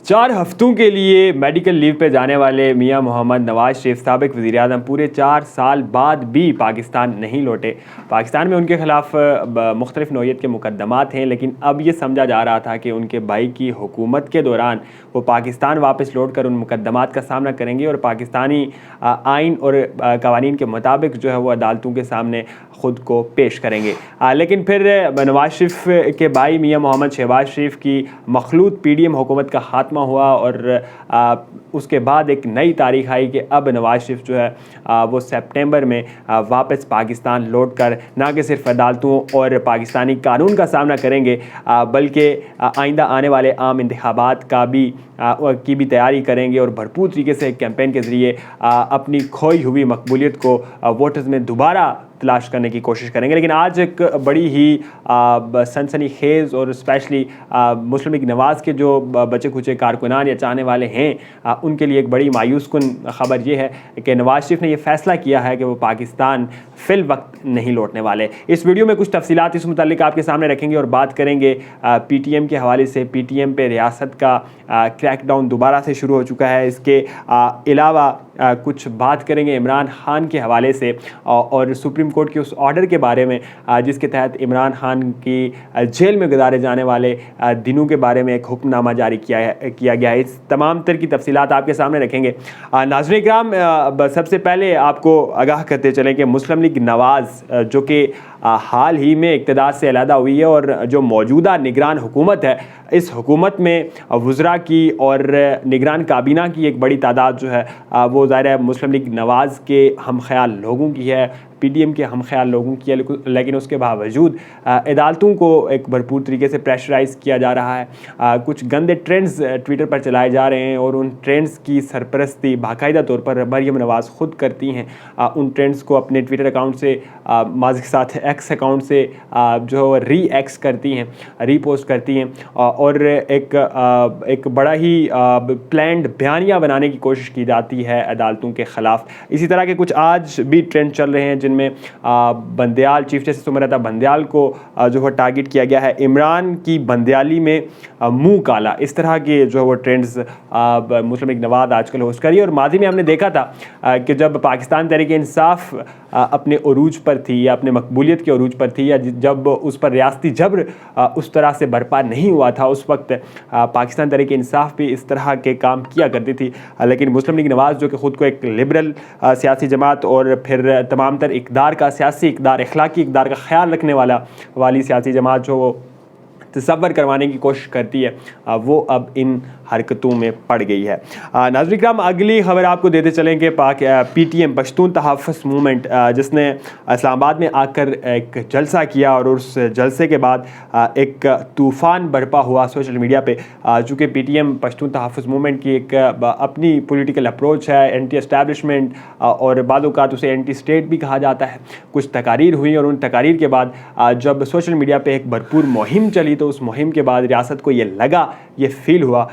4 ہفتوں کے لیے میڈیکل لیو پہ جانے والے میاں محمد نواز شریف سابق وزیر اعظم پورے 4 سال بعد بھی پاکستان نہیں لوٹے۔ پاکستان میں ان کے خلاف مختلف نوعیت کے مقدمات ہیں، لیکن اب یہ سمجھا جا رہا تھا کہ ان کے بھائی کی حکومت کے دوران وہ پاکستان واپس لوٹ کر ان مقدمات کا سامنا کریں گے اور پاکستانی آئین اور قوانین کے مطابق جو ہے وہ عدالتوں کے سامنے خود کو پیش کریں گے۔ لیکن پھر نواز شریف کے بھائی میاں محمد شہباز شریف کی مخلوط پی ڈی ایم حکومت کا خاتمہ ہوا اور اس کے بعد ایک نئی تاریخ آئی کہ اب نواز شریف جو ہے وہ سپٹمبر میں واپس پاکستان لوٹ کر نہ کہ صرف عدالتوں اور پاکستانی قانون کا سامنا کریں گے بلکہ آئندہ آنے والے عام انتخابات کی بھی تیاری کریں گے اور بھرپور طریقے سے کیمپین کے ذریعے اپنی کھوئی ہوئی مقبولیت کو ووٹرز میں دوبارہ تلاش کرنے کی کوشش کریں گے۔ لیکن آج ایک بڑی ہی سنسنی خیز اور اسپیشلی مسلم لیگ نواز کے جو بچے کھچے کارکنان یا چاہنے والے ہیں ان کے لیے ایک بڑی مایوس کن خبر یہ ہے کہ نواز شریف نے یہ فیصلہ کیا ہے کہ وہ پاکستان فی الوقت نہیں لوٹنے والے۔ اس ویڈیو میں کچھ تفصیلات اس متعلق آپ کے سامنے رکھیں گے اور بات کریں گے پی ٹی ایم کے حوالے سے۔ پی ٹی ایم پہ ریاست کا کریک ڈاؤن دوبارہ سے شروع ہو چکا ہے۔ اس کے علاوہ کچھ بات کریں گے عمران خان کے حوالے سے اور سپریم کورٹ کے اس آرڈر کے بارے میں جس کے تحت عمران خان کی جیل میں گزارے جانے والے دنوں کے بارے میں ایک حکم نامہ جاری کیا گیا ہے۔ اس تمام تر کی تفصیلات آپ کے سامنے رکھیں گے۔ ناظرین کرام، سب سے پہلے آپ کو آگاہ کرتے چلیں کہ مسلم لیگ نواز جو کہ حال ہی میں اقتدار سے علیحدہ ہوئی ہے اور جو موجودہ نگران حکومت ہے، اس حکومت میں وزراء کی اور نگران کابینہ کی ایک بڑی تعداد جو ہے وہ ظاہر ہے مسلم لیگ نواز کے ہم خیال لوگوں کی ہے، پی ڈی ایم کے ہم خیال لوگوں کی ہے، لیکن اس کے باوجود عدالتوں کو ایک بھرپور طریقے سے پریشرائز کیا جا رہا ہے۔ کچھ گندے ٹرینڈز ٹویٹر پر چلائے جا رہے ہیں اور ان ٹرینڈز کی سرپرستی باقاعدہ طور پر مریم نواز خود کرتی ہیں۔ ان ٹرینڈز کو اپنے ٹویٹر اکاؤنٹ سے ماضی کے ساتھ ایکس اکاؤنٹ سے جو ری ایکس کرتی ہیں، ری پوسٹ کرتی ہیں اور ایک بڑا ہی پلانڈ بیانیہ بنانے کی کوشش کی جاتی ہے عدالتوں کے خلاف۔ اسی طرح کے کچھ آج بھی ٹرینڈ چل رہے ہیں جن میں بندیال، چیف جسٹس عمر عطا بندیال کو جو ہے ٹارگٹ کیا گیا ہے، عمران کی بندیالی میں منہ کالا، اس طرح کے جو ہے وہ ٹرینڈز مسلم لیگ نواز آج کل ہوسٹ کری۔ اور ماضی میں ہم نے دیکھا تھا کہ جب پاکستان تحریک انصاف اپنے عروج پر تھی یا اپنے مقبولیت کے عروج پر تھی یا جب اس پر ریاستی جبر اس طرح سے برپا نہیں ہوا تھا، اس وقت پاکستان تحریک انصاف بھی اس طرح کے کام کیا کرتی تھی۔ لیکن مسلم لیگ نواز جو کہ خود کو ایک لبرل سیاسی جماعت اور پھر تمام تر اقدار کا، سیاسی اقدار، اخلاقی اقدار کا خیال رکھنے والی سیاسی جماعت جو وہ تصور کروانے کی کوشش کرتی ہے، وہ اب ان حرکتوں میں پڑ گئی ہے۔ ناظرین کرام، اگلی خبر آپ کو دیتے چلیں کہ پی ٹی ایم پشتون تحفظ موومنٹ جس نے اسلام آباد میں آ کر ایک جلسہ کیا اور اس جلسے کے بعد ایک طوفان برپا ہوا سوشل میڈیا پہ، چونکہ پی ٹی ایم پشتون تحفظ موومنٹ کی ایک اپنی پولیٹیکل اپروچ ہے، اینٹی اسٹیبلشمنٹ اور بعض اوقات اسے اینٹی اسٹیٹ بھی کہا جاتا ہے۔ کچھ تقاریر ہوئی اور ان تقاریر کے بعد جب سوشل میڈیا پہ ایک بھرپور مہم چلی تو اس مہم کے بعد ریاست کو یہ فیل ہوا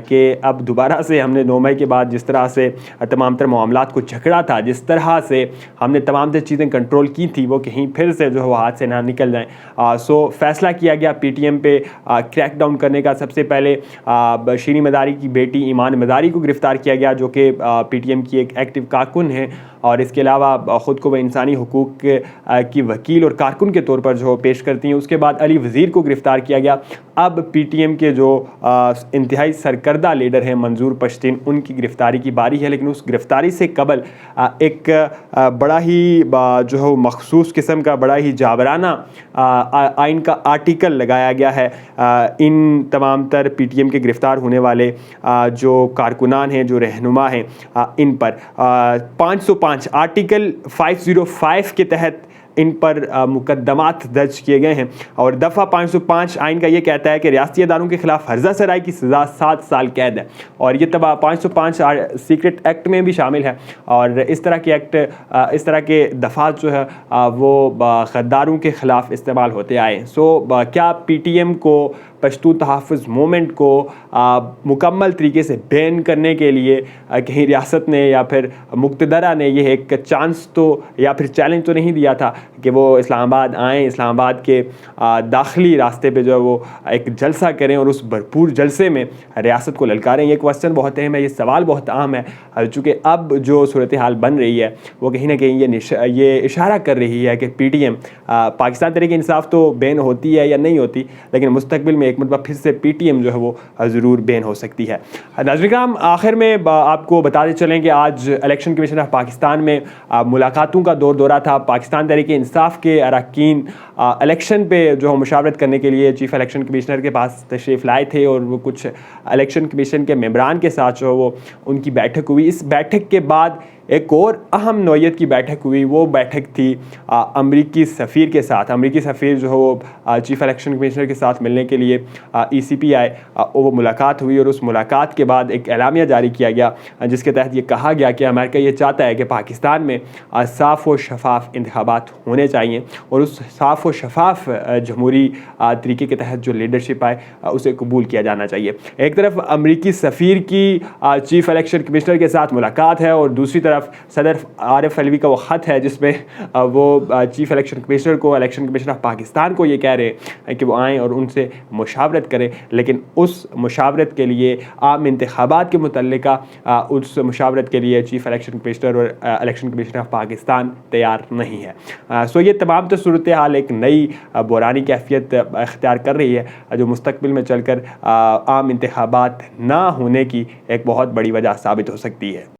کہ اب دوبارہ سے ہم نے 9 مئی کے بعد جس طرح سے تمام تر معاملات کو جھگڑا تھا، جس طرح سے ہم نے تمام تر چیزیں کنٹرول کی تھی، وہ کہیں پھر سے جو ہے وہ ہاتھ سے نہ نکل جائیں۔ سو فیصلہ کیا گیا پی ٹی ایم پہ کریک ڈاؤن کرنے کا۔ سب سے پہلے شیریں مداری کی بیٹی ایمان مداری کو گرفتار کیا گیا جو کہ پی ٹی ایم کی ایک ایکٹیو کارکن ہے اور اس کے علاوہ خود کو وہ انسانی حقوق کی وکیل اور کارکن کے طور پر جو پیش کرتی ہیں۔ اس کے بعد علی وزیر کو گرفتار کیا گیا۔ اب پی ٹی ایم کے جو انتہائی سرکردہ لیڈر ہیں منظور پشتین، ان کی گرفتاری کی باری ہے، لیکن اس گرفتاری سے قبل ایک بڑا ہی جو ہے مخصوص قسم کا بڑا ہی جابرانہ آئین کا آرٹیکل لگایا گیا ہے ان تمام تر پی ٹی ایم کے گرفتار ہونے والے جو کارکنان ہیں، جو رہنما ہیں، ان پر 505 آرٹیکل 505 کے تحت ان پر مقدمات درج کیے گئے ہیں اور دفعہ 505 آئین کا یہ کہتا ہے کہ ریاستی اداروں کے خلاف ہرزہ سرائی کی سزا 7 سال قید ہے اور یہ 505 سیکرٹ ایکٹ میں بھی شامل ہے اور اس طرح کے ایکٹ، اس طرح کے دفعات جو ہے وہ غداروں کے خلاف استعمال ہوتے آئے۔ سو کیا پی ٹی ایم کو پشتون تحفظ مومنٹ کو مکمل طریقے سے بین کرنے کے لیے کہیں ریاست نے یا پھر مقتدرہ نے یہ ایک چانس تو یا پھر چیلنج تو نہیں دیا تھا کہ وہ اسلام آباد آئیں، اسلام آباد کے داخلی راستے پہ جو ہے وہ ایک جلسہ کریں اور اس بھرپور جلسے میں ریاست کو للکاریں؟ یہ کوسچن بہت اہم ہے، یہ سوال بہت عام ہے، چونکہ اب جو صورتحال بن رہی ہے وہ کہیں نہ کہیں یہ اشارہ کر رہی ہے کہ P T M Pakistan Tehreek Insaf تو بین ہوتی ہے یا نہیں ہوتی، لیکن مستقبل میں ایک مرتبہ پھر سے پی ٹی ایم جو ہے وہ ضرور بین ہو سکتی ہے۔ ناظرین کرام، آخر میں آپ کو بتاتے چلیں کہ آج الیکشن کمیشن آف پاکستان میں ملاقاتوں کا دورہ تھا۔ پاکستان تحریک انصاف کے اراکین الیکشن پہ جو مشاورت کرنے کے لیے چیف الیکشن کمشنر کے پاس تشریف لائے تھے، اور وہ کچھ الیکشن کمیشن کے ممبران کے ساتھ جو وہ ان کی بیٹھک ہوئی۔ اس بیٹھک کے بعد ایک اور اہم نوعیت کی بیٹھک ہوئی، وہ بیٹھک تھی امریکی سفیر کے ساتھ۔ امریکی سفیر جو ہے وہ چیف الیکشن کمشنر کے ساتھ ملنے کے لیے ای سی پی آئے، وہ ملاقات ہوئی، اور اس ملاقات کے بعد ایک اعلامیہ جاری کیا گیا جس کے تحت یہ کہا گیا کہ امریکہ یہ چاہتا ہے کہ پاکستان میں صاف و شفاف انتخابات ہونے چاہیے، اور اس صاف و شفاف جمہوری طریقے کے تحت جو لیڈرشپ آئے اسے قبول کیا جانا چاہیے۔ ایک طرف امریکی سفیر کی چیف الیکشن کمشنر کے ساتھ ملاقات ہے، اور دوسری طرف صدر عارف علوی کا وہ خط ہے جس میں وہ چیف الیکشن کمشنر کو، الیکشن کمیشن آف پاکستان کو یہ کہہ رہے ہیں کہ وہ آئیں اور ان سے مشاورت کریں، لیکن اس مشاورت کے لیے عام انتخابات کے متعلقہ اس مشاورت کے لیے چیف الیکشن کمشنر اور الیکشن کمیشن آف پاکستان تیار نہیں ہے۔ سو یہ تمام تو صورتحال ایک نئی بحرانی کیفیت اختیار کر رہی ہے جو مستقبل میں چل کر عام انتخابات نہ ہونے کی ایک بہت بڑی وجہ ثابت ہو سکتی ہے۔